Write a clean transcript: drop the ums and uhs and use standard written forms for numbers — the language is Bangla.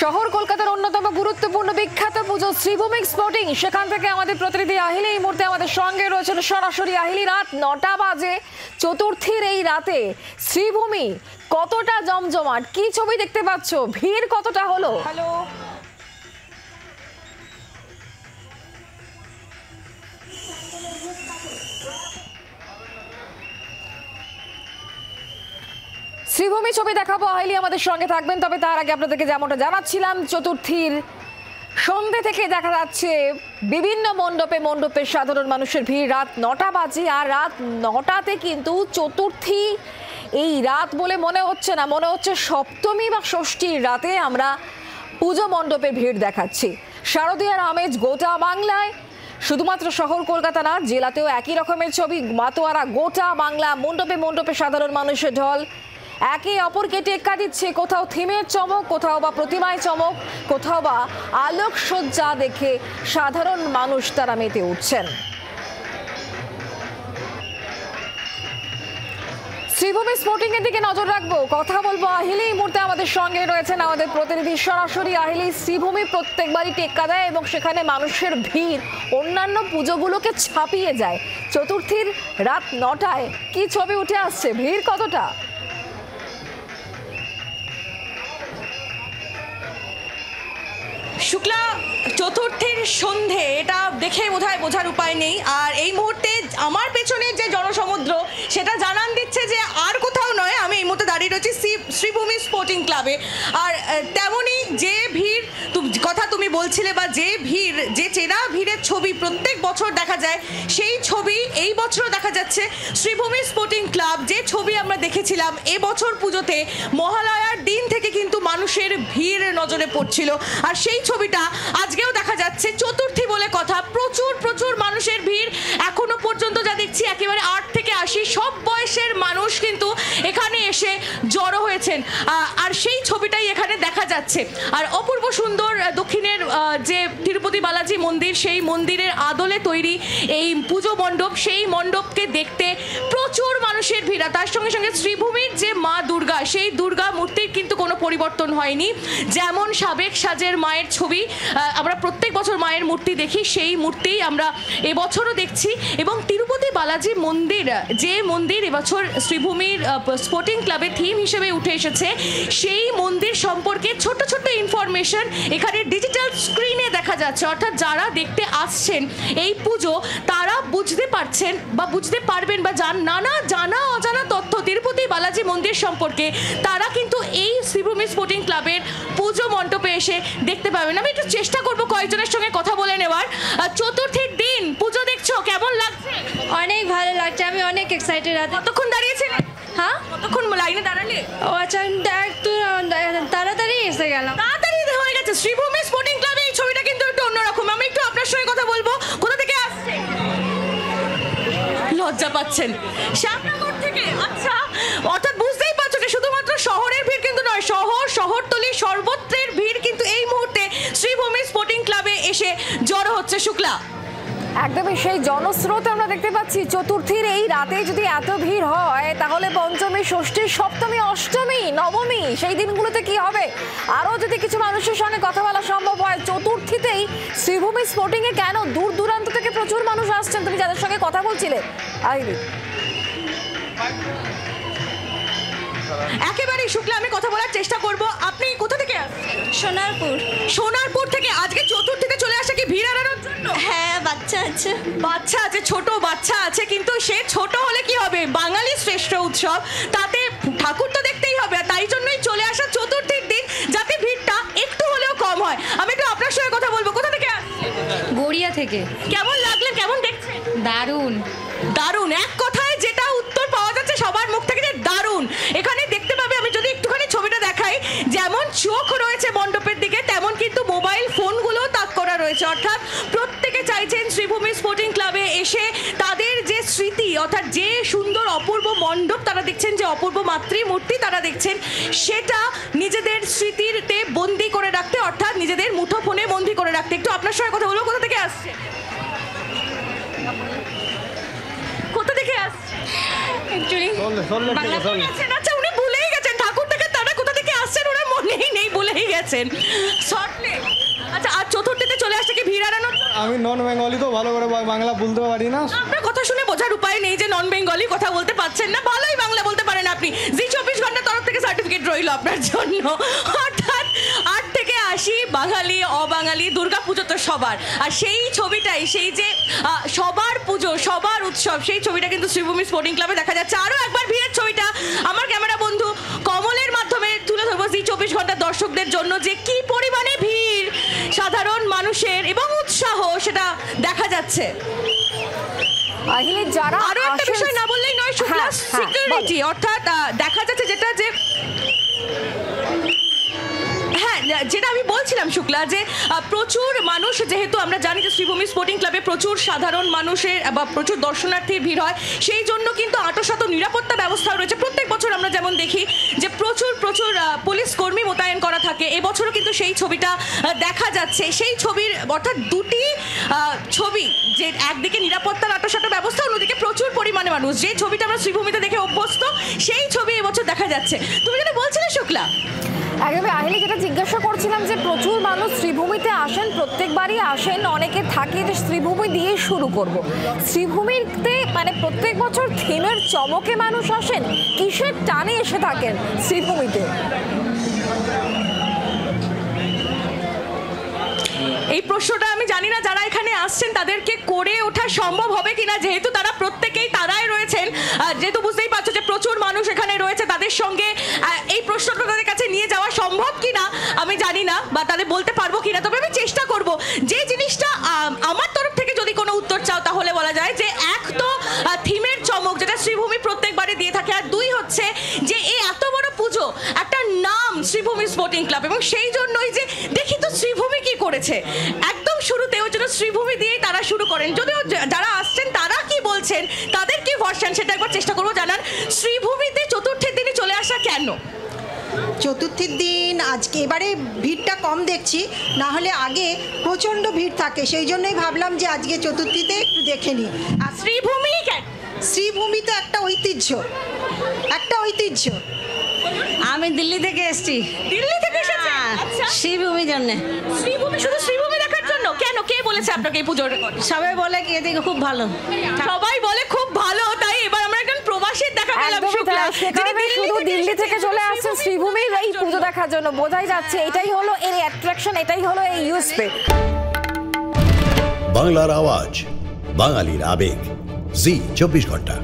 শহর কলকাতার অন্যতম গুরুত্বপূর্ণ বিখ্যাত পুজো শ্রীভূমি স্পোর্টিং, সেখান থেকে আমাদের প্রতিনিধি আহিলি এই মুহূর্তে আমাদের সঙ্গে রয়েছেন সরাসরি। আহিলি, রাত 9টা বাজে, চতুর্থীর এই রাতে শ্রীভূমি কতটা জমজমাট, কি ছবি দেখতে পাচ্ছ, ভিড় কতটা হলো? হ্যালো, শ্রীভূমি ছবি দেখাবো, আহিলি আমাদের সঙ্গে থাকবেন। তবে তার আগে আপনাদেরকে যেমনটা জানাচ্ছিলাম, চতুর্থীর সন্ধ্যে থেকে দেখা যাচ্ছে বিভিন্ন মণ্ডপে সাধারণ মানুষের ভিড়। রাত 9টা বাজে, আর রাত 9টাতে কিন্তু চতুর্থী এই রাত বলে মনে হচ্ছে না, মনে হচ্ছে সপ্তমী বা ষষ্ঠীর রাতে আমরা পুজো মণ্ডপে ভিড় দেখাচ্ছি। শারদীয়ার আমেজ গোটা বাংলায়, শুধুমাত্র শহর কলকাতা না, জেলাতেও একই রকমের ছবি। মাতোয়ারা গোটা বাংলা, মণ্ডপে সাধারণ মানুষের ঢল, একে অপরকে টেক্কা দিচ্ছে। কোথাও থিমের চমক, কোথাও বা প্রতিমায় চমক, কোথাও বা আলোকসজ্জা দেখে সাধারণ মানুষ তারা মেতে উঠছেন। শ্রীভূমি স্পোর্টিং এর দিকে নজর রাখবো, কথা বলবো। আহিলি এই মুহূর্তে আমাদের সঙ্গে রয়েছেন আমাদের প্রতিনিধি সরাসরি। আহিলি, শ্রীভূমি প্রত্যেকবারই টেক্কা দেয় এবং সেখানে মানুষের ভিড় অন্যান্য পুজোগুলোকে ছাপিয়ে যায়। চতুর্থীর রাত 9টায় কি ছবি উঠে আসছে, ভিড় কতটা? শুক্লা, চতুর্থীর সন্ধে, এটা দেখে বোধহয় বোঝার উপায় নেই। আর এই মুহূর্তে আমার পেছনে যে জনসমুদ্র, সেটা জানান দিচ্ছে যে আর কোথাও নয়, আমি এই মুহূর্তে দাঁড়িয়ে রয়েছি শ্রীভূমি স্পোর্টিং ক্লাবে। আর তেমনই যে ভিড় কথা তুমি বলছিলে, বা যে ভিড়, যে চেনা ভিড়ের ছবি প্রত্যেক বছর দেখা যায়, সেই ছবি এই বছরও দেখা যাচ্ছে। শ্রীভূমি স্পোর্টিং ক্লাব যে ছবি আমরা দেখেছিলাম এবছর পুজোতে, মহালয়ার দিন থেকে কিন্তু মানুষের ভিড় নজরে পড়ছিল, আর সেই ছবিটা আজকেও দেখা যাচ্ছে। চতুর্থী বলে কথা, প্রচুর মানুষের ভিড়। এখনো পর্যন্ত যা দেখছি, একেবারে 8 থেকে 80 সব বয়সের মানুষ কিন্তু এখানে এসে জড়ো হয়েছেন, আর সেই ছবিটাই এখানে দেখা যাচ্ছে। আর অপূর্ব সুন্দর দক্ষিণের যে তিরুপতি বালাজি মন্দির, সেই মন্দিরের আদলে তৈরি এই পুজো মণ্ডপ, সেই মণ্ডপকে দেখতে প্রচুর মানুষের ভিড়। তার সঙ্গে সঙ্গে শ্রীভূমির যে মা দুর্গা, সেই দুর্গা মূর্তির কিন্তু কোনো পরিবর্তন হয়নি। যেমন সাবেক সাজের মায়ের ছবি আমরা প্রত্যেক বছর মায়ের মূর্তি দেখি, সেই মূর্তিই আমরা এবছরও দেখছি। এবং তিরুপতি বালাজি মন্দির, যে মন্দির এবছর শ্রীভূমির স্পোর্টিং ক্লাবের থিম হিসেবে উঠে এসেছে, সেই মন্দির সম্পর্কে ছোট ইনফরমেশন এখানে ডিজিটাল স্ক্রিনে দেখা যাচ্ছে। অর্থাৎ যারা দেখতে আসছেন এই পুজো, তারা বুঝতে পারছেন বা বুঝতে পারবেন, বা নানা জানা অজানা তথ্য তিরুপতি বালাজি মন্দির সম্পর্কে তারা কিন্তু এই শ্রীভূমি স্পোর্টিং ক্লাবের পুজো মণ্ডপে এসে দেখতে পাবেন। আমি একটু চেষ্টা করবো কয়েকজনের সঙ্গে কথা বলে নেওয়ার। চতুর্থীর দিন পুজো দেখছো, কেমন লাগছে? অনেক ভালো লাগছে, আমি অনেক এক্সাইটেড আছি। কতক্ষণ দাঁড়িয়েছিলেন? হ্যাঁ, কতক্ষণ লাইনে দাঁড়ালে? ও আচ্ছা, একটু তাড়াতাড়ি এসে গেলাম। তাড়াতাড়ি হয়ে গেছে। শ্রীভূমি স্পোর্টিং ক্লাবে এই ছবিটা কিন্তু একটু অন্যরকম। আমি একটু আপনার সঙ্গে কথা বলবো। কোথা থেকে আসছে? লজ্জা পাচ্ছেন? শ্যামনগর থেকে। আচ্ছা, অর্থাৎ বুঝতেই পারছো যে শুধুমাত্র শহরের ভিড় কিন্তু নয়, শহরতলি সর্বত্রের ভিড় কিন্তু এই মুহূর্তে শ্রীভূমি স্পোর্টিং ক্লাবে এসে জড়ো হচ্ছে। শুক্লা, একদমই সেই জনস্রোত আমরা দেখতে পাচ্ছি। চতুর্থীর এই রাতে যদি এত ভিড় হয়, তাহলে পঞ্চমী, ষষ্ঠী, সপ্তমী, অষ্টমী, নবমী সেই দিনগুলোতে কি হবে? আরও যদি কিছু মানুষের সঙ্গে কথা বলা সম্ভব হয়, চতুর্থীতেই শ্রীভূমি স্পোর্টিংয়ে কেন দূর দূরান্ত থেকে প্রচুর মানুষ আসছেন, তুমি যাদের সঙ্গে কথা বলছিলে? আহিলি, একেবারেই শুক্লা, আমি কথা বলার চেষ্টা করব। আপনি কোথা থেকে আসছেন? সোনারপুর থেকে। আজকে চতুর্থীতে চলে আসে কি ভিড় এড়ানোর জন্য? হ্যাঁ, বাচ্চা আছে, ছোট বাচ্চা আছে, কিন্তু সে ছোট হলে কি হবে, বাঙালি শ্রেষ্ঠ উৎসব, তাতে ঠাকুর তো দেখতেই হবে। আর তাই জন্যই চলে আসা চতুর্থীর দিন, যাতে ভিড়টা একটু হলেও কম হয়। আমি একটু আপনার সঙ্গে কথা বলবো। কোথা থেকে আসছেন? গড়িয়া থেকে। কেমন লাগলেন, কেমন দেখছেন? দারুণ, এক কথায় যেটা উত্তর পাওয়া যাচ্ছে সবার মুখ থেকে, যে দারুণ। এখানে দেখতে পাবে, আমি যদি একটুখানি ছবিটা দেখাই, যেমন চোখ রয়েছে মণ্ডপের দিকে, তেমন কিন্তু মোবাইল ফোনগুলো তাক করা রয়েছে। অর্থাৎ প্রত্যেকে চাইছেন শ্রীভূমি স্পোর্টিং ক্লাবে এসে তাদের যে স্মৃতি, অর্থাৎ যে সুন্দর অপূর্ব মণ্ডপ তারা দেখছেন, যে অপূর্ব মাতৃমূর্তি তারা দেখছেন, সেটা নিজেদের স্মৃতিতে বন্দি করে রাখতে, অর্থাৎ নিজেদের মুঠোফোনে বন্দি করে রাখতে। একটু আপনার সঙ্গে কথা বলবো। কোথা থেকে আসছে? আচ্ছা, উনি ভুলেই গেছেন ঠাকুর থেকে, তারা কোথা থেকে আসছেন ওরা মনেই নেই, ভুলেই দাঁড়িয়েছেন সল্টলেক। আচ্ছা, আর চতুর্থীতে চলে আসছে কি ভিড় এড়ানো? আমি নন বেঙ্গলি তো ভালো করে বাংলা বলতে পারি না। আপনার কথা শুনে বোঝার উপায় নেই যে নন বেঙ্গলি, কথা বলতে পারছেন না, ভালোই বাংলা বলতে পারেন আপনি। জি 24 ঘন্টার তরফ থেকে সার্টিফিকেট রইল আপনার জন্য। অর্থাৎ 8 থেকে 80 বাঙালি অবাঙালি, দুর্গাপুজো তো সবার। আর সেই ছবিটাই, সেই যে সবার পুজো সবার উৎসব, সেই ছবিটা কিন্তু শ্রীভূমি স্পোর্টিং ক্লাবে দেখা যাচ্ছে। আরও একবার ভিড়ের ছবিটা আমার ক্যামেরা বন্ধু কমলের মাধ্যমে তুলে ধরবো জি 24 ঘন্টার দর্শকদের জন্য, যে কি পরিমাণে ভিড় সাধারণ মানুষের এবং উৎসাহ সেটা দেখা যাচ্ছে। আহিলি যারা আরো একটা বিষয় না বললেই নয়, শুক্লা, সিকিউরিটি। অর্থাৎ দেখা যাচ্ছে যেটা যে যেটা আমি বলছিলাম শুক্লা, যে প্রচুর মানুষ, যেহেতু আমরা জানি যে শ্রীভূমি স্পোর্টিং ক্লাবে প্রচুর সাধারণ মানুষের বা প্রচুর দর্শনার্থীর ভিড় হয়, সেই জন্য কিন্তু আঁটসাঁট নিরাপত্তা ব্যবস্থা রয়েছে। প্রত্যেক বছর আমরা যেমন দেখি যে প্রচুর পুলিশ কর্মী মোতায়েন করা থাকে, এবছরও কিন্তু সেই ছবিটা দেখা যাচ্ছে। সেই ছবির অর্থাৎ দুটি ছবি, যে একদিকে নিরাপত্তার আঁটসাঁট ব্যবস্থা, অন্যদিকে প্রচুর পরিমাণে মানুষ, যে ছবিটা আমরা শ্রীভূমিতে দেখে অভ্যস্ত, সেই ছবি এবছর দেখা যাচ্ছে। তুমি যেটা বলছিলে শুক্লা, একদম আহিলি যেটা জিজ্ঞাসা করছিলাম, যে প্রচুর মানুষ শ্রীভূমিতে আসেন, প্রত্যেকবারই আসেন, অনেকে থাকে যে শ্রীভূমি দিয়ে শুরু করব। শ্রীভূমিতে মানে প্রত্যেক বছর থিমের চমকে মানুষ আসেন, কিসের টানে এসে থাকেন শ্রীভূমিতে? এই প্রশ্নটা আমি জানি না যারা এখানে আসছেন তাদেরকে করে ওঠা সম্ভব হবে কিনা, যেহেতু তারা প্রত্যেকেই তারাই রয়েছেন, যেহেতু বুঝতেই পারছো যে প্রচুর মানুষ এখানে রয়েছে, তাদের সঙ্গে এই প্রশ্নটা তাদের কাছে নিয়ে যাওয়া সম্ভব কিনা আমি জানি না, বা তাদের বলতে পারবো কিনা। তবে আমি চেষ্টা করব। যে জিনিসটা আমার তরফ থেকে যদি কোনো উত্তর চাও তাহলে বলা যায় যে এক তো থিমের চমক, যেটা শ্রীভূমি প্রত্যেকবারে দিয়ে থাকে, আর দুই হচ্ছে যে এই এত বড় পুজো, একটা নাম শ্রীভূমি স্পোর্টিং ক্লাব, এবং সেই জন্যই যে দেখি তো শ্রীভূমি কি করেছে একদম শুরুতে, ওই জন্য শ্রীভূমি দিয়েই তারা শুরু করেন। যদিও যারা আসছেন তারা কি বলছেন, তাদের কি ভার্সন, সেটা একবার চেষ্টা করবো জানান। শ্রীভূমিতে চতুর্থের দিনে চলে আসা কেন? চতুর্থীর দিন আজকে এবারে ভিড়টা কম দেখছি, না হলে আগে প্রচণ্ড ভিড় থাকে, সেই জন্যই ভাবলাম যে আজকে চতুর্থীতে একটু দেখে নিই। আর শ্রীভূমি কেন? শ্রীভূমি তো একটা ঐতিহ্য। আমি দিল্লি থেকে এসেছি। দিল্লি থেকে এসেছেন? আচ্ছা, শ্রীভূমির জন্য। শ্রীভূমি, শুধু শ্রীভূমি দেখার জন্য? কেন, কে বলেছে আপনাকে এই পুজোর? সবাই বলে কি এদিকে খুব ভালো। সবাই বলে খুব ভালো, তাই এবার আমরা একজন প্রবাসীর দেখা পেলাম একদমই শুক্লা, তাই, সে কারণে শুধু দিল্লি থেকে চলে আসছে শ্রীভূমির এই পুজো দেখার জন্য। বোঝাই যাচ্ছে এটাই হলো এর অ্যাট্রাকশন, এটাই হলো এই ইউএসপি। বাংলার আওয়াজ, বাঙালির আবেগ, জি 24 ঘন্টা।